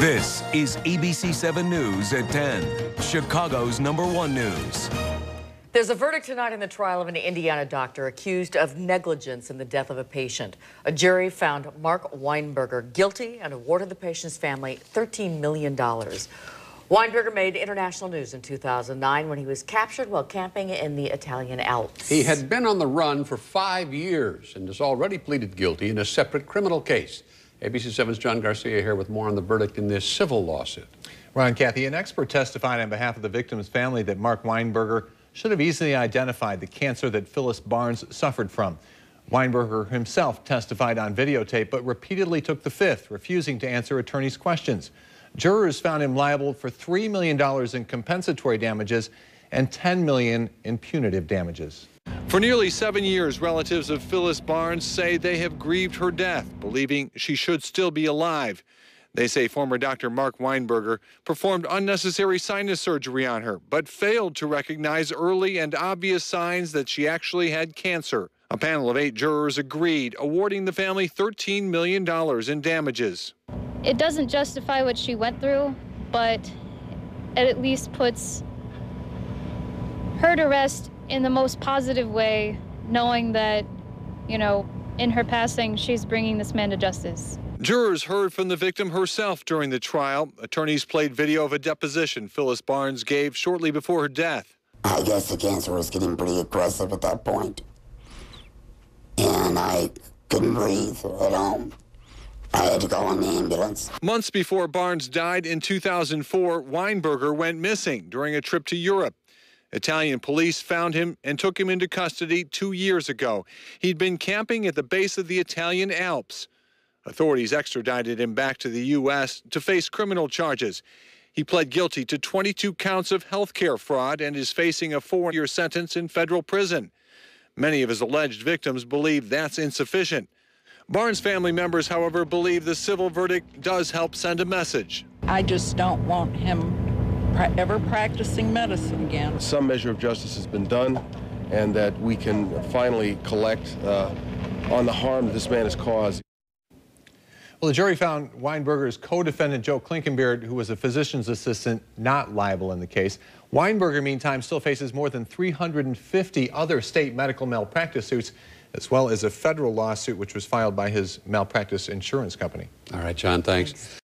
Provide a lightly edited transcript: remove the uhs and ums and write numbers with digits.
This is ABC 7 News at 10, Chicago's #1 news. There's a verdict tonight in the trial of an Indiana doctor accused of negligence in the death of a patient. A jury found Mark Weinberger guilty and awarded the patient's family $13 million. Weinberger made international news in 2009 when he was captured while camping in the Italian Alps. He had been on the run for 5 years and has already pleaded guilty in a separate criminal case. ABC 7's John Garcia here with more on the verdict in this civil lawsuit. Ron, Kathy, an expert testified on behalf of the victim's family that Mark Weinberger should have easily identified the cancer that Phyllis Barnes suffered from. Weinberger himself testified on videotape, but repeatedly took the fifth, refusing to answer attorneys' questions. Jurors found him liable for $3 million in compensatory damages and $10 million in punitive damages. For nearly 7 years, relatives of Phyllis Barnes say they have grieved her death, believing she should still be alive. They say former Dr. Mark Weinberger performed unnecessary sinus surgery on her, but failed to recognize early and obvious signs that she actually had cancer. A panel of 8 jurors agreed, awarding the family $13 million in damages. It doesn't justify what she went through, but it at least puts her to rest in the most positive way, knowing that, in her passing, she's bringing this man to justice. Jurors heard from the victim herself during the trial. Attorneys played video of a deposition Phyllis Barnes gave shortly before her death. I guess the cancer was getting pretty aggressive at that point, and I couldn't breathe at home. I had to go in the ambulance. Months before Barnes died in 2004, Weinberger went missing during a trip to Europe. Italian police found him and took him into custody 2 years ago. He'd been camping at the base of the Italian Alps. Authorities extradited him back to the U.S. to face criminal charges. He pled guilty to 22 counts of health care fraud and is facing a 4-year sentence in federal prison. Many of his alleged victims believe that's insufficient. Barnes family members, however, believe the civil verdict does help send a message. I just don't want him ever practicing medicine again. Some measure of justice has been done, and that we can finally collect on the harm that this man has caused. Well, the jury found Weinberger's co-defendant, Joe Klinkenbeard, who was a physician's assistant, not liable in the case. Weinberger, meantime, still faces more than 350 other state medical malpractice suits, as well as a federal lawsuit which was filed by his malpractice insurance company. All right, John, thanks.